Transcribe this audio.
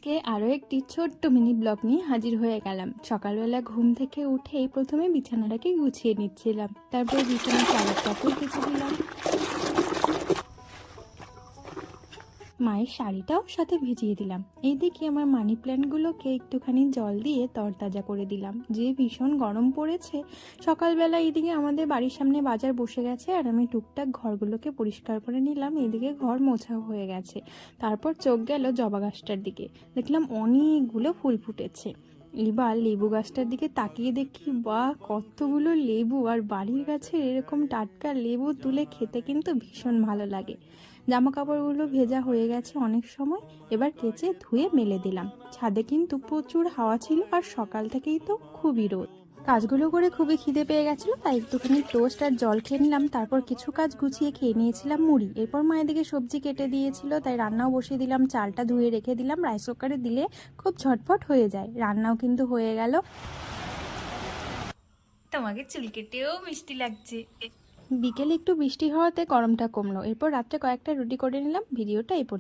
আজকে আরও একটি ছোট্ট মিনি ব্লগ নিয়ে হাজির হয়ে গেলাম। সকালবেলা ঘুম থেকে উঠেই প্রথমে বিছানাটাকে গুছিয়ে নিচ্ছিলাম, তারপর বিছানার চাদর কাপড় কেচে দিলাম, মায়ের শাড়িটাও সাথে ভিজিয়ে দিলাম। এইদিকে আমার মানি প্ল্যান্টগুলোকে একটুখানি জল দিয়ে তরতাজা করে দিলাম, যে ভীষণ গরম পড়েছে। সকালবেলা এইদিকে আমাদের বাড়ির সামনে বাজার বসে গেছে আর আমি টুকটাক ঘরগুলোকে পরিষ্কার করে নিলাম। এইদিকে ঘর মোছাও হয়ে গেছে। তারপর চোখ গেল জবা গাছটার দিকে, দেখলাম অনেকগুলো ফুল ফুটেছে। এবার লেবু গাছটার দিকে তাকিয়ে দেখি, বাহ কতগুলো লেবু! আর বাড়ির গাছের এরকম টাটকা লেবু তুলে খেতে কিন্তু ভীষণ ভালো লাগে। জামা কাপড়গুলো ভেজা হয়ে গেছে অনেক সময়, এবার কেচে ধুয়ে মেলে দিলাম। ছাদে কিন্তু প্রচুর হাওয়া ছিল আর সকাল থেকেই তো খুবই রোদ। কাজগুলো করে খুবই খিদে পেয়ে গেছিলো, তাই একটুখানি টোস্ট আর জল খেয়ে নিলাম। তারপর কিছু কাজ গুছিয়ে খেয়ে নিয়েছিলাম মুড়ি। এরপর মায়ের দিকে সবজি কেটে দিয়েছিল, তাই রান্নাও বসিয়ে দিলাম। চালটা ধুয়ে রেখে দিলাম, রাইস কুকারে দিলে খুব ঝটপট হয়ে যায়। রান্নাও কিন্তু হয়ে গেল। তোমাকে চুল কেটেও মিষ্টি লাগছে। বিকেলে একটু বৃষ্টি হওয়াতে গরমটা কমলো। এরপর রাত্রে কয়েকটা রুটি করে নিলাম। ভিডিওটা এই পর্যন্ত।